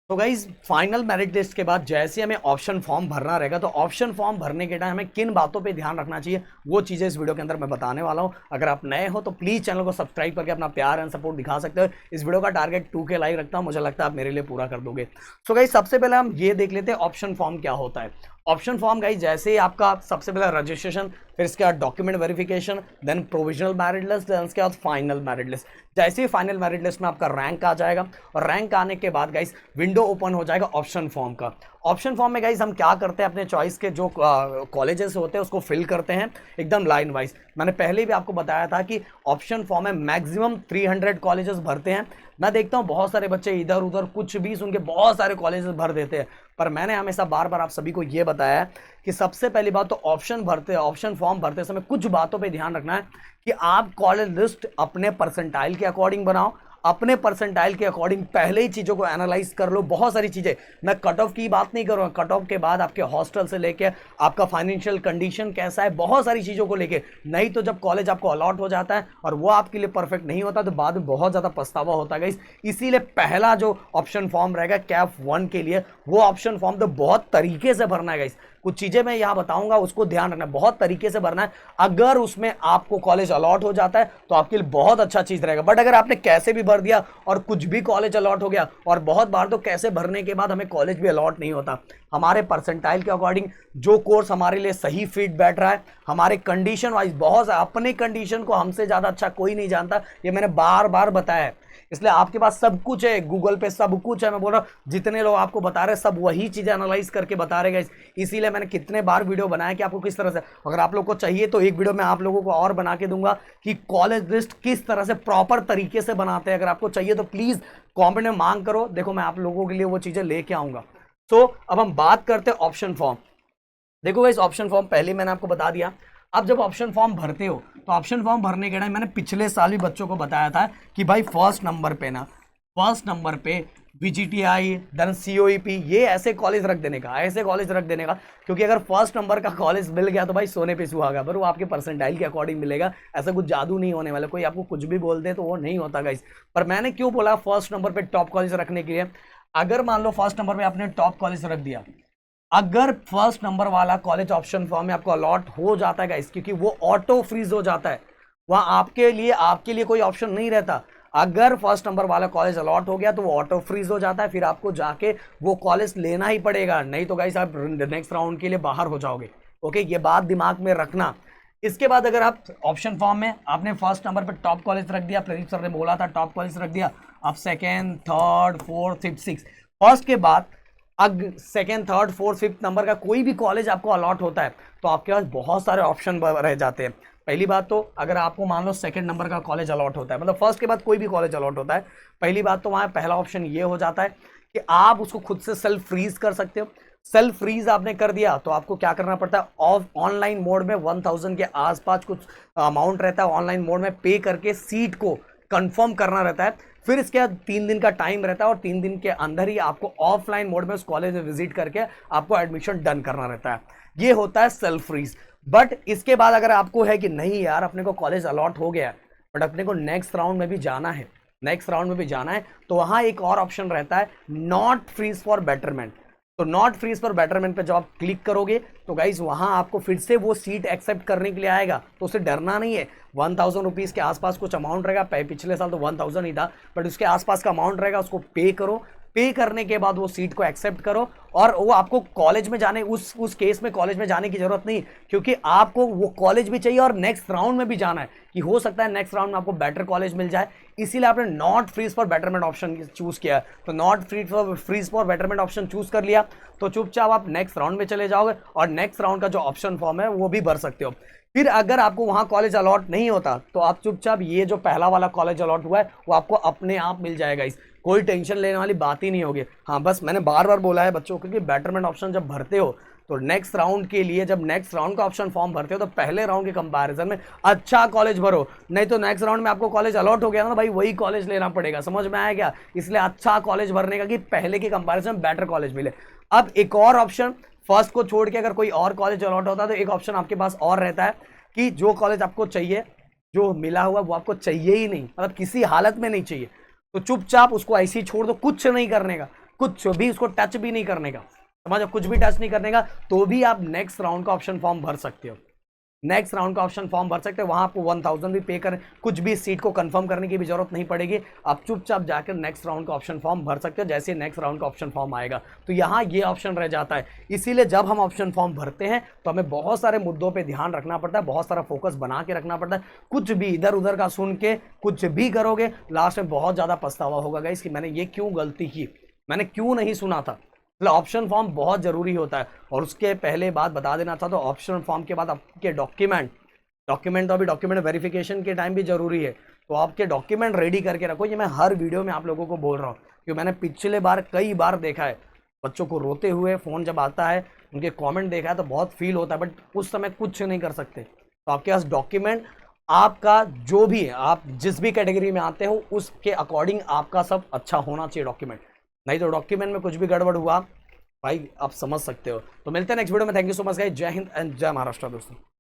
तो guys final merit list के बाद जैसे हमें ऑप्शन फॉर्म भरना रहेगा, तो ऑप्शन फॉर्म भरने के टाइम हमें किन बातों पे ध्यान रखना चाहिए वो चीज़ें इस वीडियो के अंदर मैं बताने वाला हूं। अगर आप नए हो तो प्लीज़ चैनल को सब्सक्राइब करके अपना प्यार एंड सपोर्ट दिखा सकते हो। इस वीडियो का टारगेट 2K लाइक रखता हूं, मुझे लगता है आप मेरे लिए पूरा कर दोगे। सो गाइज सबसे पहले हम ये देख लेते हैं ऑप्शन फॉर्म क्या होता है। ऑप्शन फॉर्म गाइज जैसे ही आपका सबसे पहले रजिस्ट्रेशन, फिर इसके बाद document verification, then provisional merit list, then उसके बाद फाइनल मेरिट लिस्ट। जैसे ही फाइनल मेरिट लिस्ट में आपका रैंक आ जाएगा और रैंक आने के बाद गाइस विंडो ओपन हो जाएगा ऑप्शन फॉर्म का। ऑप्शन फॉर्म में गाइस हम क्या करते हैं, अपने चॉइस के जो कॉलेजेस होते हैं उसको फिल करते हैं एकदम लाइन वाइज। मैंने पहले भी आपको बताया था कि ऑप्शन फॉर्म में मैक्सिमम 300 कॉलेजेस भरते हैं। मैं देखता हूं बहुत सारे बच्चे इधर उधर कुछ भी सुन के बहुत सारे कॉलेजेस भर देते हैं, पर मैंने हमेशा बार बार आप सभी को यह बताया है कि सबसे पहली बात तो ऑप्शन फॉर्म भरते समय कुछ बातों पे ध्यान रखना है कि आप कॉलेज लिस्ट अपने परसेंटाइल के अकॉर्डिंग बनाओ। अपने परसेंटाइल के अकॉर्डिंग पहले ही चीज़ों को एनालाइज कर लो। बहुत सारी चीज़ें, मैं कट ऑफ की बात नहीं करूँगा, कट ऑफ के बाद आपके हॉस्टल से लेके आपका फाइनेंशियल कंडीशन कैसा है, बहुत सारी चीज़ों को लेके। नहीं तो जब कॉलेज आपको अलॉट हो जाता है और वो आपके लिए परफेक्ट नहीं होता तो बाद में बहुत ज़्यादा पछतावा होता है। इसीलिए पहला जो ऑप्शन फॉर्म रहेगा कैप 1 के लिए, वो ऑप्शन फॉर्म तो बहुत तरीके से भरना है गाइस। कुछ चीजें मैं यहां बताऊंगा, उसको ध्यान रखना, बहुत तरीके से भरना है। अगर उसमें आपको कॉलेज अलॉट हो जाता है तो आपके लिए बहुत अच्छा चीज रहेगा, बट अगर आपने कैसे भी भर दिया और कुछ भी कॉलेज अलॉट हो गया, और बहुत बार तो कैसे भरने के बाद हमें कॉलेज भी अलॉट नहीं होता। हमारे परसेंटाइल के अकॉर्डिंग जो कोर्स हमारे लिए सही फिट बैठ रहा है, हमारे कंडीशन वाइज, बहुत अपने कंडीशन को हमसे ज्यादा अच्छा कोई नहीं जानता, ये मैंने बार बार बताया है। इसलिए आपके पास सब कुछ है, गूगल पे सब कुछ है। मैं बोल रहा हूँ जितने लोग आपको बता रहे हैं सब वही चीजें एनालाइज करके बता रहे हैं। इसीलिए मैंने कितने बार वीडियो बनाया कि आपको किस तरह से, अगर आप लोग को चाहिए तो एक वीडियो मैं आप लोगों को और बना के दूंगा कि कॉलेज लिस्ट किस तरह से प्रॉपर तरीके से बनाते हैं। अगर आपको चाहिए तो प्लीज कॉमेंट में मांग करो, देखो मैं आप लोगों के लिए वो चीजें लेके आऊंगा। तो अब हम बात करते हैं ऑप्शन फॉर्म। देखो गाइस ऑप्शन फॉर्म पहले मैंने आपको बता दिया। अब जब ऑप्शन फॉर्म भरते हो तो ऑप्शन फॉर्म भरने के टाइम मैंने पिछले साल भी बच्चों को बताया था कि भाई फर्स्ट नंबर पे VGTI, देन COEP, ये ऐसे कॉलेज रख देने का, ऐसे कॉलेज रख देने का, क्योंकि अगर फर्स्ट नंबर का कॉलेज मिल गया तो भाई सोने पे सुहागा, पर वो आपके परसेंटाइल के अकॉर्डिंग मिलेगा। ऐसा कुछ जादू नहीं होने वाला, कोई आपको कुछ भी बोल दे तो वो नहीं होता गाइस। पर मैंने क्यों बोला फर्स्ट नंबर पे टॉप कॉलेज रखने के लिए, अगर मान लो फर्स्ट नंबर पे आपने टॉप कॉलेज रख दिया, अगर फर्स्ट नंबर वाला कॉलेज ऑप्शन फॉर्म में आपको अलॉट हो जाता है गाइस, क्योंकि वो ऑटो फ्रीज हो जाता है, वहां आपके लिए कोई ऑप्शन नहीं रहता। अगर फर्स्ट नंबर वाला कॉलेज अलॉट हो गया तो वो ऑटो फ्रीज हो जाता है, फिर आपको जाके वो कॉलेज लेना ही पड़ेगा, नहीं तो गाइस आप नेक्स्ट राउंड के लिए बाहर हो जाओगे। ओके, ये बात दिमाग में रखना। इसके बाद अगर आप ऑप्शन फॉर्म में आपने फर्स्ट नंबर पर टॉप कॉलेज रख दिया, प्रदीप सर ने बोला था टॉप कॉलेज रख दिया, आप second, third, fourth, fifth, six, first के बाद second, third, fourth, fifth number का कोई भी कॉलेज आपको अलॉट होता है तो आपके पास बहुत सारे ऑप्शन रह जाते हैं। पहली बात तो अगर आपको मान लो सेकेंड नंबर का कॉलेज अलॉट होता है, मतलब फर्स्ट के बाद कोई भी कॉलेज अलॉट होता है, पहली बात तो वहां पहला ऑप्शन ये हो जाता है कि आप उसको खुद से सेल्फ फ्रीज कर सकते हो। सेल्फ फ्रीज आपने कर दिया तो आपको क्या करना पड़ता है, ऑफ ऑनलाइन मोड में 1000 के आसपास कुछ अमाउंट रहता है, ऑनलाइन मोड में पे करके सीट को कंफर्म करना रहता है। फिर इसके बाद 3 दिन का टाइम रहता है और 3 दिन के अंदर ही आपको ऑफलाइन मोड में उस कॉलेज में विजिट करके आपको एडमिशन डन करना रहता है। ये होता है सेल्फ फ्रीज। बट इसके बाद अगर आपको है कि नहीं यार अपने को कॉलेज अलॉट हो गया है बट अपने को नेक्स्ट राउंड में भी जाना है, तो वहां एक और ऑप्शन रहता है, नॉट फ्रीज फॉर बेटरमेंट। तो नॉट फ्रीज फॉर बेटरमेंट पे जब आप क्लिक करोगे तो गाइज वहां आपको फिर से वो सीट एक्सेप्ट करने के लिए आएगा, तो उसे डरना नहीं है। 1000 रुपीज के आसपास कुछ अमाउंट रहेगा, पिछले साल तो 1000 ही था, बट उसके आसपास का अमाउंट रहेगा, उसको पे करो। पे करने के बाद वो सीट को एक्सेप्ट करो और वो आपको कॉलेज में जाने, उस केस में कॉलेज में जाने की जरूरत नहीं, क्योंकि आपको वो कॉलेज भी चाहिए और नेक्स्ट राउंड में भी जाना है, कि हो सकता है नेक्स्ट राउंड में आपको बेटर कॉलेज मिल जाए। इसीलिए आपने not freeze for betterment option choose किया। तो not freeze for betterment option choose कर लिया तो चुपचाप आप नेक्स्ट राउंड में चले जाओगे और नेक्स्ट राउंड का जो ऑप्शन फॉर्म है वो भी भर सकते हो। फिर अगर आपको वहां कॉलेज अलॉट नहीं होता तो आप चुपचाप ये जो पहला वाला कॉलेज अलॉट हुआ है वो आपको अपने आप मिल जाएगा, इस कोई टेंशन लेने वाली बात ही नहीं होगी। हाँ बस मैंने बार बार बोला है बच्चों को कि बेटरमेंट ऑप्शन जब भरते हो तो नेक्स्ट राउंड के लिए, जब नेक्स्ट राउंड का ऑप्शन फॉर्म भरते हो तो पहले राउंड के कंपैरिजन में अच्छा कॉलेज भरो, नहीं तो नेक्स्ट राउंड में आपको कॉलेज अलॉट हो गया ना भाई, वही कॉलेज लेना पड़ेगा। समझ में आया क्या? इसलिए अच्छा कॉलेज भरने का कि पहले के कंपैरिजन में बेटर कॉलेज मिले। अब एक और ऑप्शन, फर्स्ट को छोड़ के अगर कोई और कॉलेज अलॉट होता है तो एक ऑप्शन आपके पास और रहता है कि जो कॉलेज आपको चाहिए, जो मिला हुआ वो आपको चाहिए ही नहीं, मतलब किसी हालत में नहीं चाहिए, तो चुपचाप उसको ऐसे ही छोड़ दो, कुछ नहीं करने का। कुछ भी उसको टच भी नहीं करने का, समझो, कुछ भी टच नहीं करने का, तो भी आप नेक्स्ट राउंड का ऑप्शन फॉर्म भर सकते हो। नेक्स्ट राउंड का ऑप्शन फॉर्म भर सकते हो, वहां आपको 1000 भी पे करें, कुछ भी सीट को कंफर्म करने की भी जरूरत नहीं पड़ेगी। आप चुपचाप जाकर नेक्स्ट राउंड का ऑप्शन फॉर्म भर सकते हो। जैसे नेक्स्ट राउंड का ऑप्शन फॉर्म आएगा तो यहाँ ये ऑप्शन रह जाता है। इसीलिए जब हम ऑप्शन फॉर्म भरते हैं तो हमें बहुत सारे मुद्दों पर ध्यान रखना पड़ता है, बहुत सारा फोकस बना के रखना पड़ता है। कुछ भी इधर उधर का सुन के कुछ भी करोगे, लास्ट में बहुत ज्यादा पछतावा होगा गाइस कि मैंने ये क्यों गलती की, मैंने क्यों नहीं सुना था। मतलब ऑप्शन फॉर्म बहुत जरूरी होता है। और उसके पहले बात बता देना चाहता हूं, ऑप्शन फॉर्म के बाद आपके डॉक्यूमेंट तो अभी डॉक्यूमेंट वेरिफिकेशन के टाइम भी जरूरी है, तो आपके डॉक्यूमेंट रेडी करके रखो। ये मैं हर वीडियो में आप लोगों को बोल रहा हूँ क्योंकि मैंने पिछले बार कई बार देखा है बच्चों को रोते हुए फ़ोन जब आता है, उनके कमेंट देखा है तो बहुत फील होता है, बट उस समय कुछ नहीं कर सकते। तो आपके पास डॉक्यूमेंट आपका जो भी है, आप जिस भी कैटेगरी में आते हो उसके अकॉर्डिंग आपका सब अच्छा होना चाहिए डॉक्यूमेंट, नहीं तो डॉक्यूमेंट में कुछ भी गड़बड़ हुआ भाई आप समझ सकते हो। तो मिलते हैं नेक्स्ट वीडियो में। Thank you so much guys, जय हिंद एंड जय महाराष्ट्र दोस्तों।